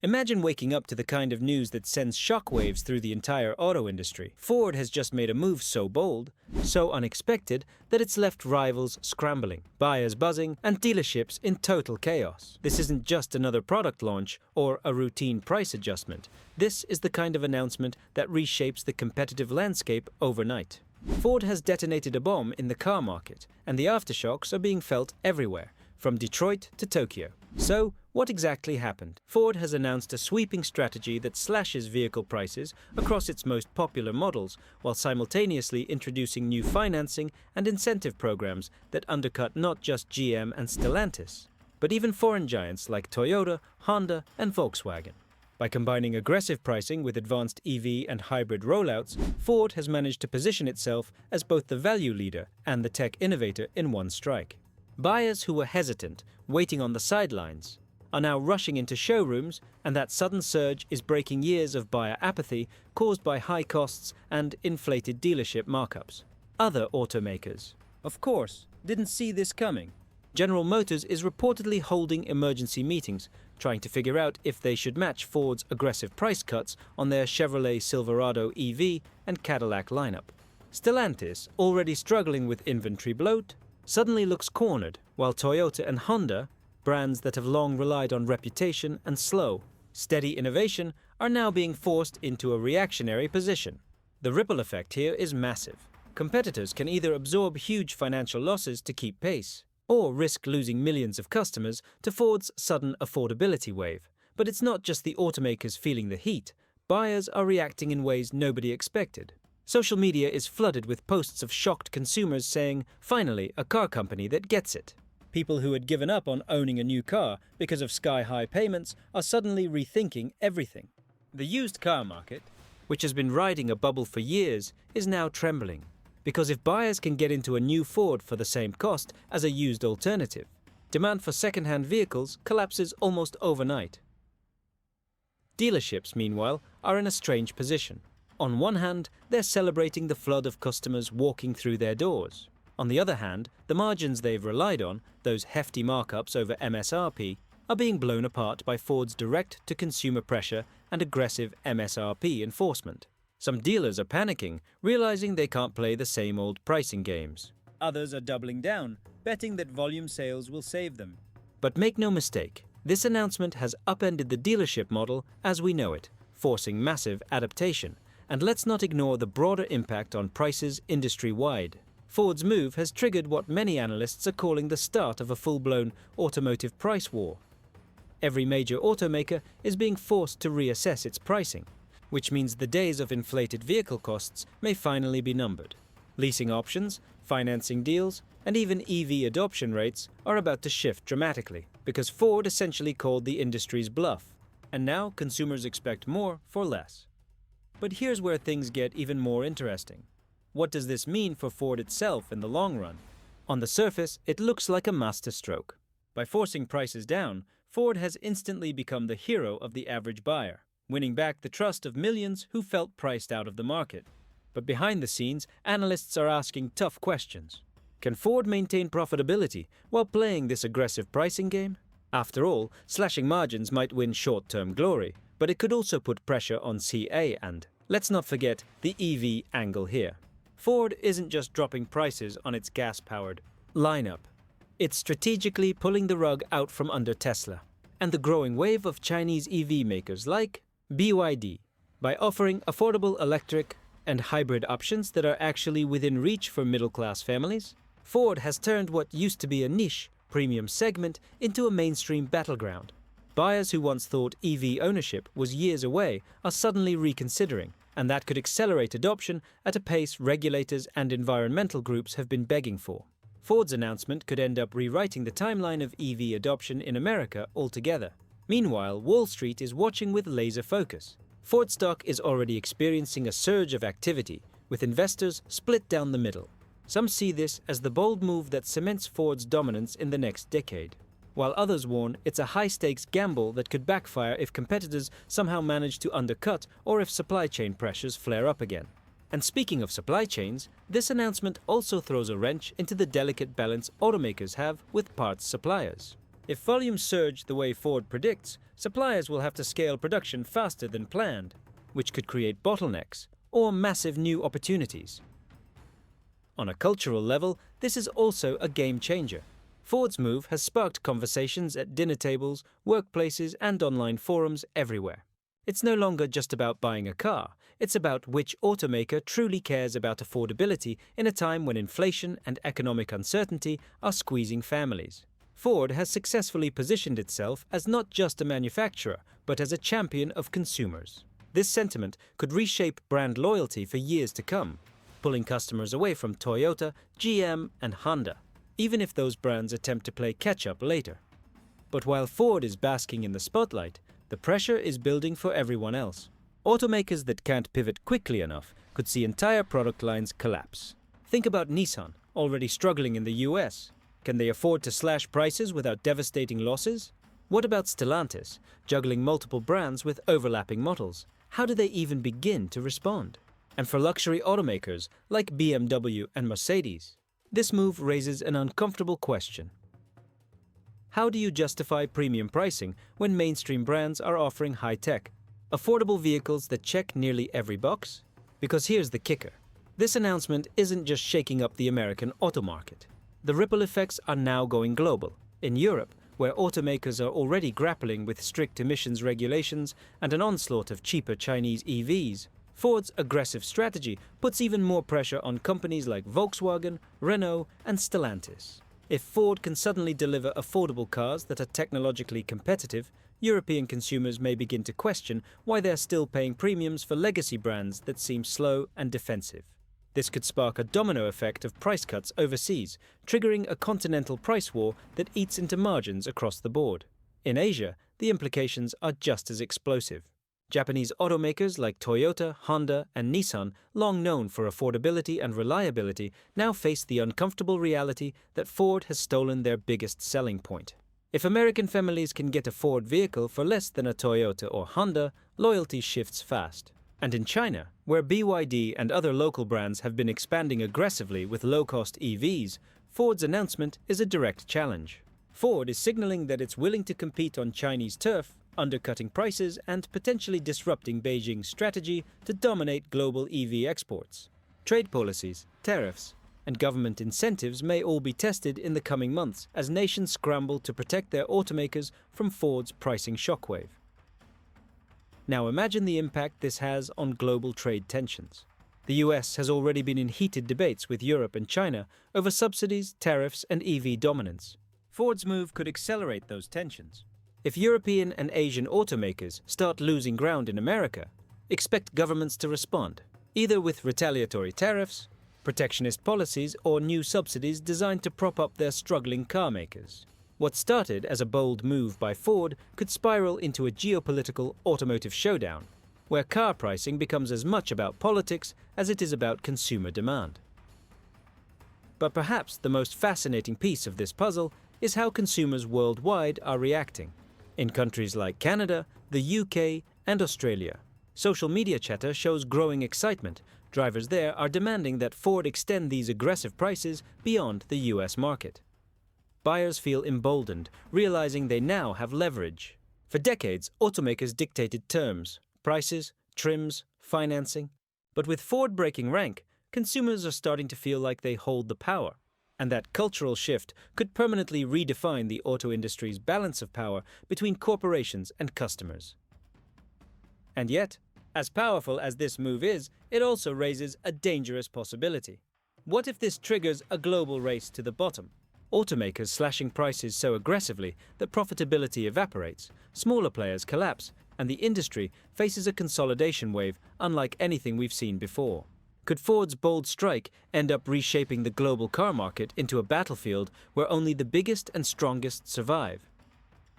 Imagine waking up to the kind of news that sends shockwaves through the entire auto industry. Ford has just made a move so bold, so unexpected, that it's left rivals scrambling, buyers buzzing, and dealerships in total chaos. This isn't just another product launch or a routine price adjustment. This is the kind of announcement that reshapes the competitive landscape overnight. Ford has detonated a bomb in the car market, and the aftershocks are being felt everywhere, from Detroit to Tokyo. So, what exactly happened? Ford has announced a sweeping strategy that slashes vehicle prices across its most popular models, while simultaneously introducing new financing and incentive programs that undercut not just GM and Stellantis, but even foreign giants like Toyota, Honda, and Volkswagen. By combining aggressive pricing with advanced EV and hybrid rollouts, Ford has managed to position itself as both the value leader and the tech innovator in one strike. Buyers who were hesitant, waiting on the sidelines, are now rushing into showrooms, and that sudden surge is breaking years of buyer apathy caused by high costs and inflated dealership markups. Other automakers, of course, didn't see this coming. General Motors is reportedly holding emergency meetings, trying to figure out if they should match Ford's aggressive price cuts on their Chevrolet Silverado EV and Cadillac lineup. Stellantis, already struggling with inventory bloat, suddenly looks cornered, while Toyota and Honda, brands that have long relied on reputation and slow, steady innovation, are now being forced into a reactionary position. The ripple effect here is massive. Competitors can either absorb huge financial losses to keep pace, or risk losing millions of customers to Ford's sudden affordability wave. But it's not just the automakers feeling the heat. Buyers are reacting in ways nobody expected. Social media is flooded with posts of shocked consumers saying, "Finally, a car company that gets it." People who had given up on owning a new car because of sky-high payments are suddenly rethinking everything. The used car market, which has been riding a bubble for years, is now trembling. Because if buyers can get into a new Ford for the same cost as a used alternative, demand for second-hand vehicles collapses almost overnight. Dealerships, meanwhile, are in a strange position. On one hand, they're celebrating the flood of customers walking through their doors. On the other hand, the margins they've relied on, those hefty markups over MSRP, are being blown apart by Ford's direct-to-consumer pressure and aggressive MSRP enforcement. Some dealers are panicking, realizing they can't play the same old pricing games. Others are doubling down, betting that volume sales will save them. But make no mistake, this announcement has upended the dealership model as we know it, forcing massive adaptation. And let's not ignore the broader impact on prices industry-wide. Ford's move has triggered what many analysts are calling the start of a full-blown automotive price war. Every major automaker is being forced to reassess its pricing, which means the days of inflated vehicle costs may finally be numbered. Leasing options, financing deals, and even EV adoption rates are about to shift dramatically, because Ford essentially called the industry's bluff, and now consumers expect more for less. But here's where things get even more interesting. What does this mean for Ford itself in the long run? On the surface, it looks like a masterstroke. By forcing prices down, Ford has instantly become the hero of the average buyer, winning back the trust of millions who felt priced out of the market. But behind the scenes, analysts are asking tough questions. Can Ford maintain profitability while playing this aggressive pricing game? After all, slashing margins might win short-term glory, but it could also put pressure on CA and, let's not forget, the EV angle here. Ford isn't just dropping prices on its gas-powered lineup. It's strategically pulling the rug out from under Tesla and the growing wave of Chinese EV makers like BYD. By offering affordable electric and hybrid options that are actually within reach for middle-class families, Ford has turned what used to be a niche, premium segment into a mainstream battleground. Buyers who once thought EV ownership was years away are suddenly reconsidering, and that could accelerate adoption at a pace regulators and environmental groups have been begging for. Ford's announcement could end up rewriting the timeline of EV adoption in America altogether. Meanwhile, Wall Street is watching with laser focus. Ford stock is already experiencing a surge of activity, with investors split down the middle. Some see this as the bold move that cements Ford's dominance in the next decade, while others warn it's a high-stakes gamble that could backfire if competitors somehow manage to undercut or if supply chain pressures flare up again. And speaking of supply chains, this announcement also throws a wrench into the delicate balance automakers have with parts suppliers. If volumes surge the way Ford predicts, suppliers will have to scale production faster than planned, which could create bottlenecks or massive new opportunities. On a cultural level, this is also a game changer. Ford's move has sparked conversations at dinner tables, workplaces, and online forums everywhere. It's no longer just about buying a car, it's about which automaker truly cares about affordability in a time when inflation and economic uncertainty are squeezing families. Ford has successfully positioned itself as not just a manufacturer, but as a champion of consumers. This sentiment could reshape brand loyalty for years to come, pulling customers away from Toyota, GM, and Honda, even if those brands attempt to play catch-up later. But while Ford is basking in the spotlight, the pressure is building for everyone else. Automakers that can't pivot quickly enough could see entire product lines collapse. Think about Nissan, already struggling in the US. Can they afford to slash prices without devastating losses? What about Stellantis, juggling multiple brands with overlapping models? How do they even begin to respond? And for luxury automakers like BMW and Mercedes, this move raises an uncomfortable question. How do you justify premium pricing when mainstream brands are offering high-tech, affordable vehicles that check nearly every box? Because here's the kicker. This announcement isn't just shaking up the American auto market. The ripple effects are now going global. In Europe, where automakers are already grappling with strict emissions regulations and an onslaught of cheaper Chinese EVs, Ford's aggressive strategy puts even more pressure on companies like Volkswagen, Renault, and Stellantis. If Ford can suddenly deliver affordable cars that are technologically competitive, European consumers may begin to question why they're still paying premiums for legacy brands that seem slow and defensive. This could spark a domino effect of price cuts overseas, triggering a continental price war that eats into margins across the board. In Asia, the implications are just as explosive. Japanese automakers like Toyota, Honda, and Nissan, long known for affordability and reliability, now face the uncomfortable reality that Ford has stolen their biggest selling point. If American families can get a Ford vehicle for less than a Toyota or Honda, loyalty shifts fast. And in China, where BYD and other local brands have been expanding aggressively with low-cost EVs, Ford's announcement is a direct challenge. Ford is signaling that it's willing to compete on Chinese turf, undercutting prices and potentially disrupting Beijing's strategy to dominate global EV exports. Trade policies, tariffs, and government incentives may all be tested in the coming months as nations scramble to protect their automakers from Ford's pricing shockwave. Now imagine the impact this has on global trade tensions. The US has already been in heated debates with Europe and China over subsidies, tariffs, and EV dominance. Ford's move could accelerate those tensions. If European and Asian automakers start losing ground in America, expect governments to respond, either with retaliatory tariffs, protectionist policies, or new subsidies designed to prop up their struggling car makers. What started as a bold move by Ford could spiral into a geopolitical automotive showdown, where car pricing becomes as much about politics as it is about consumer demand. But perhaps the most fascinating piece of this puzzle is how consumers worldwide are reacting. In countries like Canada, the UK, and Australia, social media chatter shows growing excitement. Drivers there are demanding that Ford extend these aggressive prices beyond the US market. Buyers feel emboldened, realizing they now have leverage. For decades, automakers dictated terms, prices, trims, financing. But with Ford breaking rank, consumers are starting to feel like they hold the power. And that cultural shift could permanently redefine the auto industry's balance of power between corporations and customers. And yet, as powerful as this move is, it also raises a dangerous possibility. What if this triggers a global race to the bottom? Automakers slashing prices so aggressively that profitability evaporates, smaller players collapse, and the industry faces a consolidation wave unlike anything we've seen before. Could Ford's bold strike end up reshaping the global car market into a battlefield where only the biggest and strongest survive?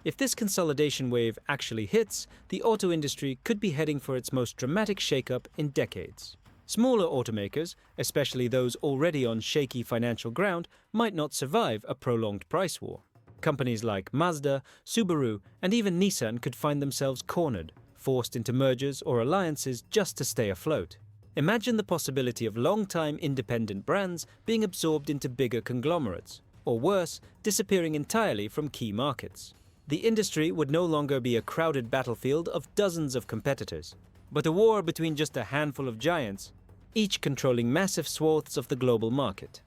If this consolidation wave actually hits, the auto industry could be heading for its most dramatic shakeup in decades. Smaller automakers, especially those already on shaky financial ground, might not survive a prolonged price war. Companies like Mazda, Subaru, and even Nissan could find themselves cornered, forced into mergers or alliances just to stay afloat. Imagine the possibility of long-time independent brands being absorbed into bigger conglomerates, or worse, disappearing entirely from key markets. The industry would no longer be a crowded battlefield of dozens of competitors, but a war between just a handful of giants, each controlling massive swaths of the global market.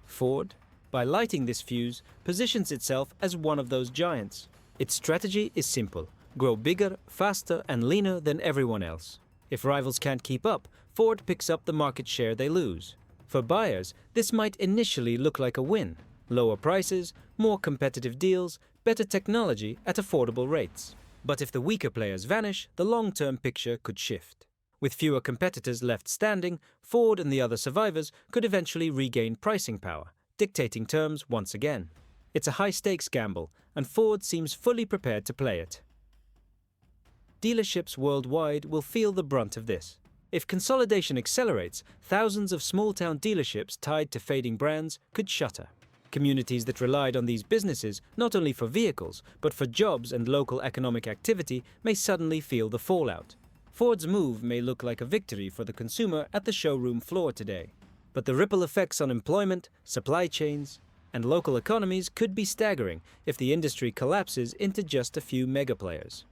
Ford, by lighting this fuse, positions itself as one of those giants. Its strategy is simple: grow bigger, faster, and leaner than everyone else. If rivals can't keep up, Ford picks up the market share they lose. For buyers, this might initially look like a win: lower prices, more competitive deals, better technology at affordable rates. But if the weaker players vanish, the long-term picture could shift. With fewer competitors left standing, Ford and the other survivors could eventually regain pricing power, dictating terms once again. It's a high-stakes gamble, and Ford seems fully prepared to play it. Dealerships worldwide will feel the brunt of this. If consolidation accelerates, thousands of small-town dealerships tied to fading brands could shutter. Communities that relied on these businesses not only for vehicles, but for jobs and local economic activity may suddenly feel the fallout. Ford's move may look like a victory for the consumer at the showroom floor today, but the ripple effects on employment, supply chains, and local economies could be staggering if the industry collapses into just a few mega players.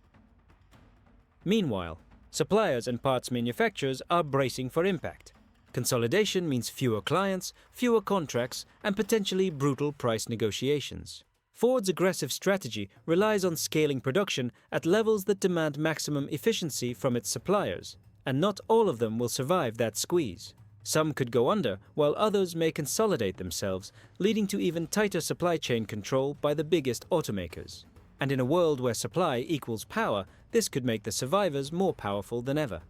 Meanwhile, suppliers and parts manufacturers are bracing for impact. Consolidation means fewer clients, fewer contracts, and potentially brutal price negotiations. Ford's aggressive strategy relies on scaling production at levels that demand maximum efficiency from its suppliers, and not all of them will survive that squeeze. Some could go under, while others may consolidate themselves, leading to even tighter supply chain control by the biggest automakers. And in a world where supply equals power, this could make the survivors more powerful than ever.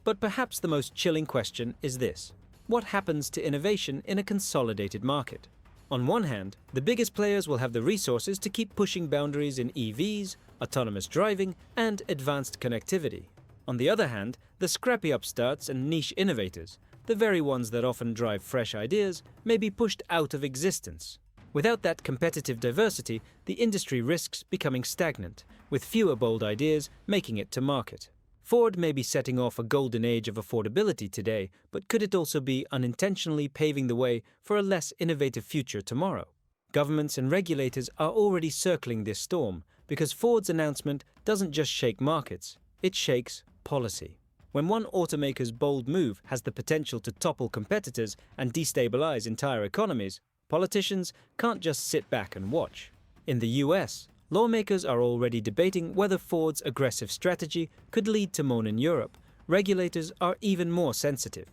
But perhaps the most chilling question is this: what happens to innovation in a consolidated market? On one hand, the biggest players will have the resources to keep pushing boundaries in EVs, autonomous driving, and advanced connectivity. On the other hand, the scrappy upstarts and niche innovators, the very ones that often drive fresh ideas, may be pushed out of existence. Without that competitive diversity, the industry risks becoming stagnant, with fewer bold ideas making it to market. Ford may be setting off a golden age of affordability today, but could it also be unintentionally paving the way for a less innovative future tomorrow? Governments and regulators are already circling this storm, because Ford's announcement doesn't just shake markets, it shakes policy. When one automaker's bold move has the potential to topple competitors and destabilize entire economies, politicians can't just sit back and watch. In the US, lawmakers are already debating whether Ford's aggressive strategy could lead to moan in Europe. Regulators are even more sensitive.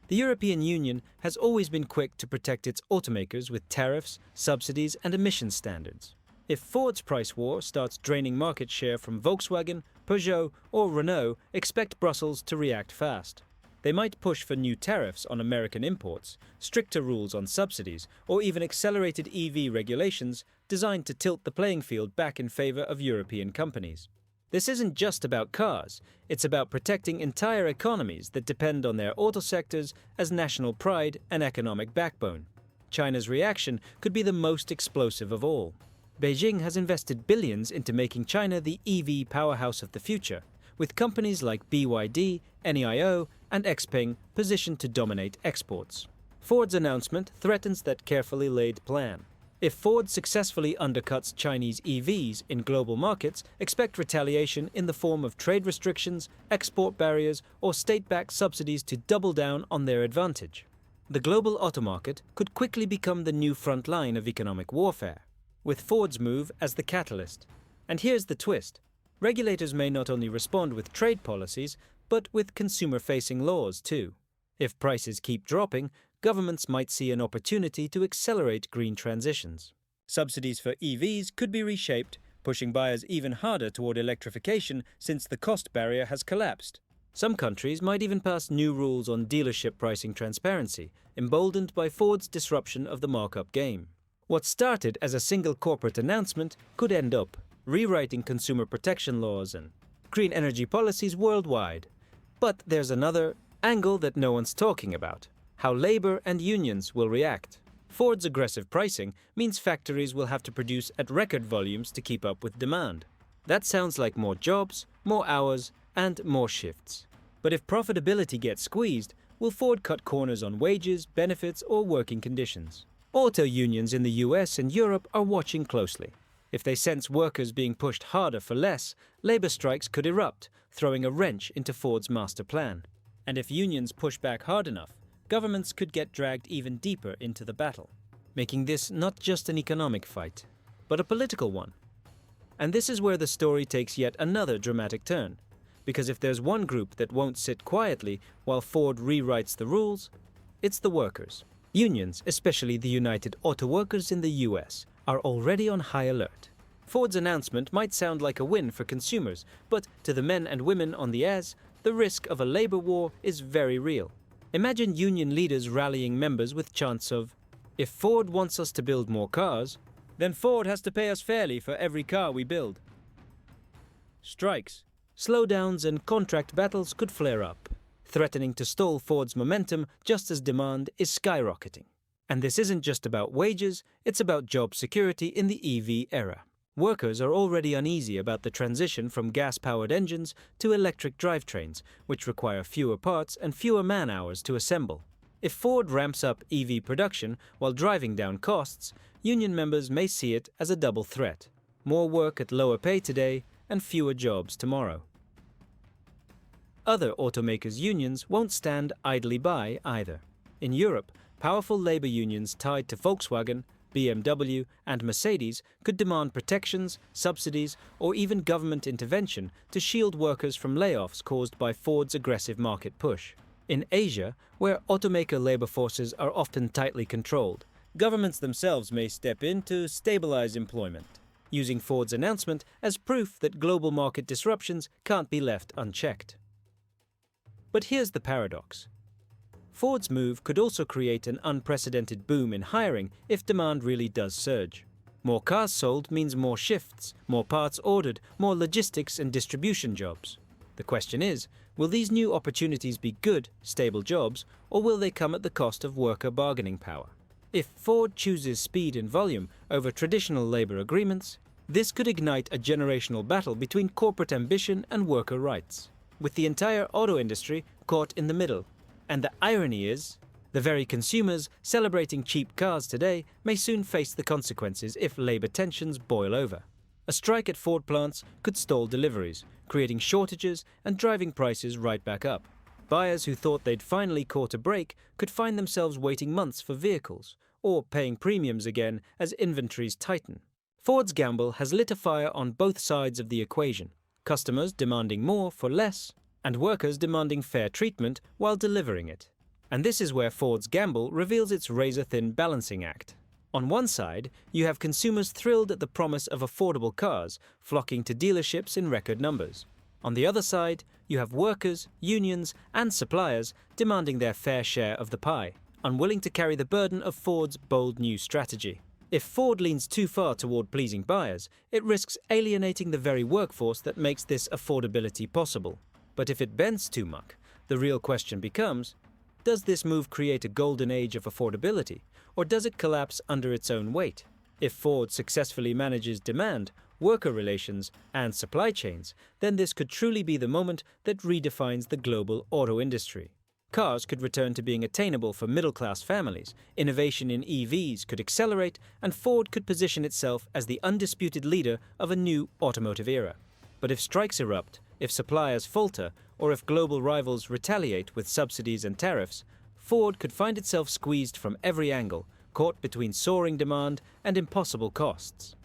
The European Union has always been quick to protect its automakers with tariffs, subsidies, and emissions standards. If Ford's price war starts draining market share from Volkswagen, Peugeot, or Renault, expect Brussels to react fast. They might push for new tariffs on American imports, stricter rules on subsidies, or even accelerated EV regulations designed to tilt the playing field back in favor of European companies. This isn't just about cars, it's about protecting entire economies that depend on their auto sectors as national pride and economic backbone. China's reaction could be the most explosive of all. Beijing has invested billions into making China the EV powerhouse of the future, with companies like BYD, NEIO, and Xpeng positioned to dominate exports. Ford's announcement threatens that carefully laid plan. If Ford successfully undercuts Chinese EVs in global markets, expect retaliation in the form of trade restrictions, export barriers, or state-backed subsidies to double down on their advantage. The global auto market could quickly become the new front line of economic warfare, with Ford's move as the catalyst. And here's the twist: regulators may not only respond with trade policies, but with consumer-facing laws too. If prices keep dropping, governments might see an opportunity to accelerate green transitions. Subsidies for EVs could be reshaped, pushing buyers even harder toward electrification since the cost barrier has collapsed. Some countries might even pass new rules on dealership pricing transparency, emboldened by Ford's disruption of the markup game. What started as a single corporate announcement could end up rewriting consumer protection laws and green energy policies worldwide. But there's another angle that no one's talking about: how labor and unions will react. Ford's aggressive pricing means factories will have to produce at record volumes to keep up with demand. That sounds like more jobs, more hours, and more shifts. But if profitability gets squeezed, will Ford cut corners on wages, benefits, or working conditions? Auto unions in the US and Europe are watching closely. If they sense workers being pushed harder for less, labor strikes could erupt, throwing a wrench into Ford's master plan. And if unions push back hard enough, governments could get dragged even deeper into the battle, making this not just an economic fight, but a political one. And this is where the story takes yet another dramatic turn, because if there's one group that won't sit quietly while Ford rewrites the rules, it's the workers. Unions, especially the United Auto Workers in the US, are already on high alert. Ford's announcement might sound like a win for consumers, but to the men and women on the ads, the risk of a labor war is very real. Imagine union leaders rallying members with chants of, "If Ford wants us to build more cars, then Ford has to pay us fairly for every car we build." Strikes, slowdowns and contract battles could flare up, threatening to stall Ford's momentum just as demand is skyrocketing. And this isn't just about wages, it's about job security in the EV era. Workers are already uneasy about the transition from gas-powered engines to electric drivetrains, which require fewer parts and fewer man-hours to assemble. If Ford ramps up EV production while driving down costs, union members may see it as a double threat: more work at lower pay today and fewer jobs tomorrow. Other automakers' unions won't stand idly by either. In Europe, powerful labor unions tied to Volkswagen, BMW, and Mercedes could demand protections, subsidies, or even government intervention to shield workers from layoffs caused by Ford's aggressive market push. In Asia, where automaker labor forces are often tightly controlled, governments themselves may step in to stabilize employment, using Ford's announcement as proof that global market disruptions can't be left unchecked. But here's the paradox. Ford's move could also create an unprecedented boom in hiring if demand really does surge. More cars sold means more shifts, more parts ordered, more logistics and distribution jobs. The question is, will these new opportunities be good, stable jobs, or will they come at the cost of worker bargaining power? If Ford chooses speed and volume over traditional labor agreements, this could ignite a generational battle between corporate ambition and worker rights, with the entire auto industry caught in the middle. And the irony is, the very consumers celebrating cheap cars today may soon face the consequences if labor tensions boil over. A strike at Ford plants could stall deliveries, creating shortages and driving prices right back up. Buyers who thought they'd finally caught a break could find themselves waiting months for vehicles, or paying premiums again as inventories tighten. Ford's gamble has lit a fire on both sides of the equation, customers demanding more for less, and workers demanding fair treatment while delivering it. And this is where Ford's gamble reveals its razor-thin balancing act. On one side, you have consumers thrilled at the promise of affordable cars, flocking to dealerships in record numbers. On the other side, you have workers, unions, and suppliers demanding their fair share of the pie, unwilling to carry the burden of Ford's bold new strategy. If Ford leans too far toward pleasing buyers, it risks alienating the very workforce that makes this affordability possible. But if it bends too much, the real question becomes, does this move create a golden age of affordability, or does it collapse under its own weight? If Ford successfully manages demand, worker relations, and supply chains, then this could truly be the moment that redefines the global auto industry. Cars could return to being attainable for middle-class families, innovation in EVs could accelerate, and Ford could position itself as the undisputed leader of a new automotive era. But if strikes erupt, if suppliers falter, or if global rivals retaliate with subsidies and tariffs, Ford could find itself squeezed from every angle, caught between soaring demand and impossible costs.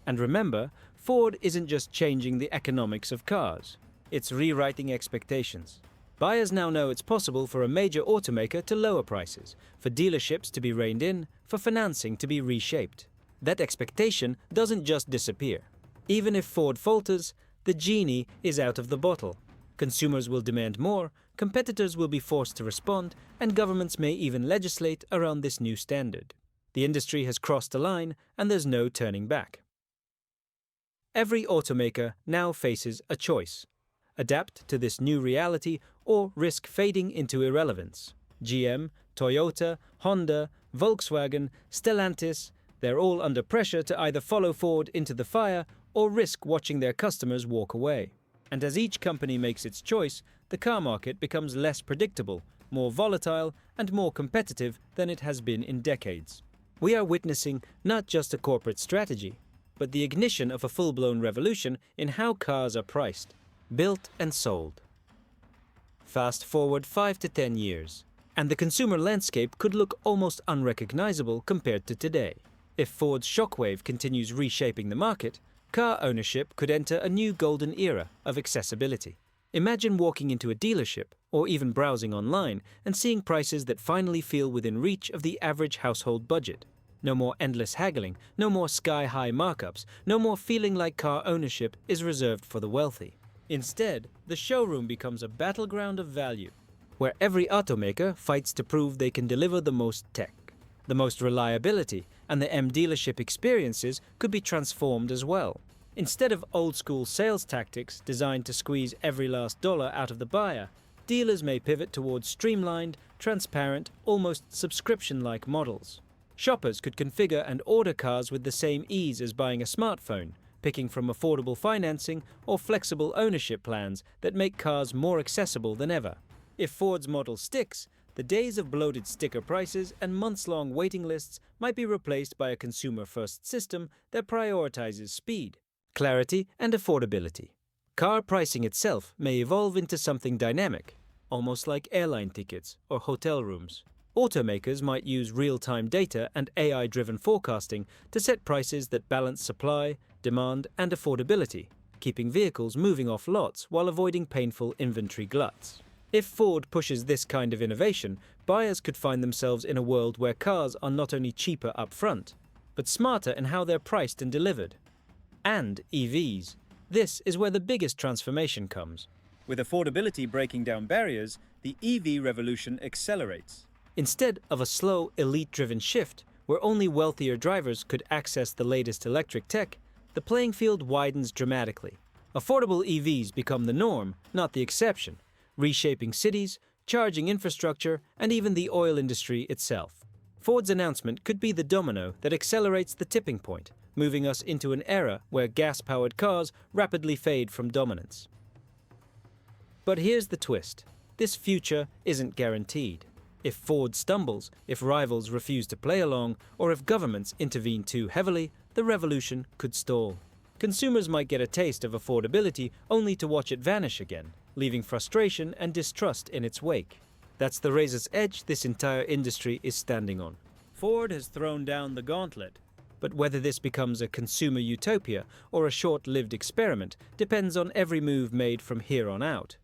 And remember, Ford isn't just changing the economics of cars, it's rewriting expectations. Buyers now know it's possible for a major automaker to lower prices, for dealerships to be reined in, for financing to be reshaped. That expectation doesn't just disappear. Even if Ford falters, the genie is out of the bottle. Consumers will demand more, competitors will be forced to respond, and governments may even legislate around this new standard. The industry has crossed a line, and there's no turning back. Every automaker now faces a choice: adapt to this new reality or risk fading into irrelevance. GM, Toyota, Honda, Volkswagen, Stellantis, they're all under pressure to either follow Ford into the fire or risk watching their customers walk away. And as each company makes its choice, the car market becomes less predictable, more volatile, and more competitive than it has been in decades. We are witnessing not just a corporate strategy, but the ignition of a full-blown revolution in how cars are priced, built and sold. Fast forward 5 to 10 years, and the consumer landscape could look almost unrecognizable compared to today. If Ford's shockwave continues reshaping the market, car ownership could enter a new golden era of accessibility. Imagine walking into a dealership, or even browsing online, and seeing prices that finally feel within reach of the average household budget. No more endless haggling, no more sky-high markups, no more feeling like car ownership is reserved for the wealthy. Instead, the showroom becomes a battleground of value, where every automaker fights to prove they can deliver the most tech, the most reliability, and the dealership experiences could be transformed as well. Instead of old-school sales tactics designed to squeeze every last dollar out of the buyer, dealers may pivot towards streamlined, transparent, almost subscription-like models. Shoppers could configure and order cars with the same ease as buying a smartphone, picking from affordable financing or flexible ownership plans that make cars more accessible than ever. If Ford's model sticks, the days of bloated sticker prices and months-long waiting lists might be replaced by a consumer-first system that prioritizes speed, clarity, and affordability. Car pricing itself may evolve into something dynamic, almost like airline tickets or hotel rooms. Automakers might use real-time data and AI-driven forecasting to set prices that balance supply, demand, and affordability, keeping vehicles moving off lots while avoiding painful inventory gluts. If Ford pushes this kind of innovation, buyers could find themselves in a world where cars are not only cheaper up front, but smarter in how they're priced and delivered. And EVs. This is where the biggest transformation comes. With affordability breaking down barriers, the EV revolution accelerates. Instead of a slow, elite-driven shift, where only wealthier drivers could access the latest electric tech, the playing field widens dramatically. Affordable EVs become the norm, not the exception, reshaping cities, charging infrastructure, and even the oil industry itself. Ford's announcement could be the domino that accelerates the tipping point, moving us into an era where gas-powered cars rapidly fade from dominance. But here's the twist. This future isn't guaranteed. If Ford stumbles, if rivals refuse to play along, or if governments intervene too heavily, the revolution could stall. Consumers might get a taste of affordability only to watch it vanish again, leaving frustration and distrust in its wake. That's the razor's edge this entire industry is standing on. Ford has thrown down the gauntlet, but whether this becomes a consumer utopia or a short-lived experiment depends on every move made from here on out.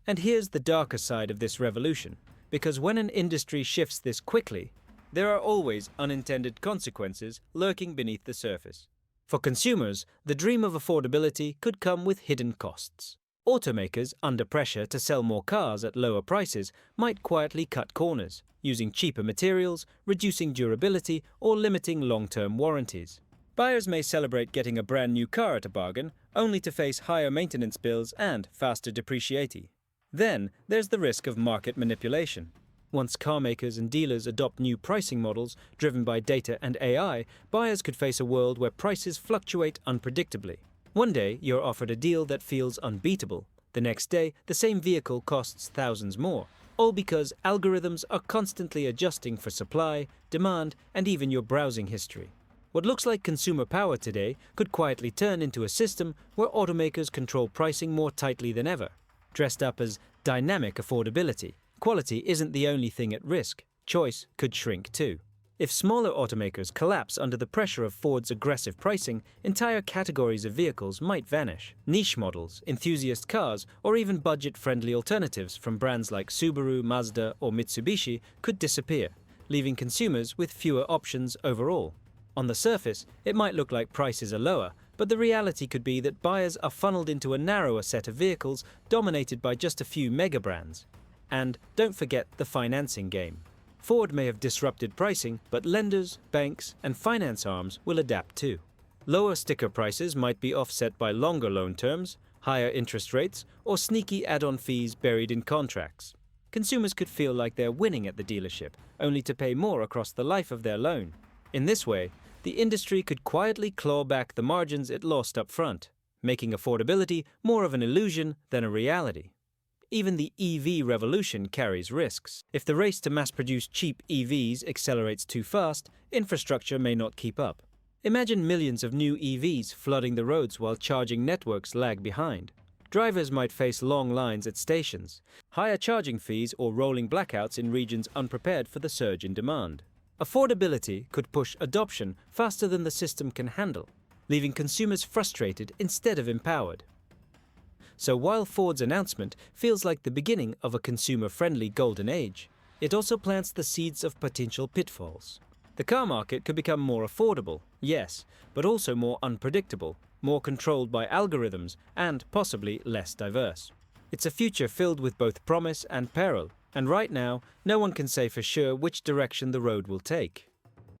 And here's the darker side of this revolution, because when an industry shifts this quickly, there are always unintended consequences lurking beneath the surface. For consumers, the dream of affordability could come with hidden costs. Automakers, under pressure to sell more cars at lower prices, might quietly cut corners, using cheaper materials, reducing durability, or limiting long-term warranties. Buyers may celebrate getting a brand new car at a bargain, only to face higher maintenance bills and faster depreciation. Then, there's the risk of market manipulation. Once carmakers and dealers adopt new pricing models driven by data and AI, buyers could face a world where prices fluctuate unpredictably. One day, you're offered a deal that feels unbeatable. The next day, the same vehicle costs thousands more, all because algorithms are constantly adjusting for supply, demand, and even your browsing history. What looks like consumer power today could quietly turn into a system where automakers control pricing more tightly than ever. Dressed up as dynamic affordability, quality isn't the only thing at risk. Choice could shrink too. If smaller automakers collapse under the pressure of Ford's aggressive pricing, entire categories of vehicles might vanish. Niche models, enthusiast cars, or even budget-friendly alternatives from brands like Subaru, Mazda, or Mitsubishi could disappear, leaving consumers with fewer options overall. On the surface, it might look like prices are lower, but the reality could be that buyers are funneled into a narrower set of vehicles dominated by just a few mega brands. And don't forget the financing game. Ford may have disrupted pricing, but lenders, banks, and finance arms will adapt too. Lower sticker prices might be offset by longer loan terms, higher interest rates, or sneaky add-on fees buried in contracts. Consumers could feel like they're winning at the dealership, only to pay more across the life of their loan. In this way, the industry could quietly claw back the margins it lost up front, making affordability more of an illusion than a reality. even the EV revolution carries risks. If the race to mass-produce cheap EVs accelerates too fast, infrastructure may not keep up. Imagine millions of new EVs flooding the roads while charging networks lag behind. Drivers might face long lines at stations, higher charging fees, or rolling blackouts in regions unprepared for the surge in demand. Affordability could push adoption faster than the system can handle, leaving consumers frustrated instead of empowered. So while Ford's announcement feels like the beginning of a consumer-friendly golden age, it also plants the seeds of potential pitfalls. The car market could become more affordable, yes, but also more unpredictable, more controlled by algorithms, and possibly less diverse. It's a future filled with both promise and peril, and right now, no one can say for sure which direction the road will take.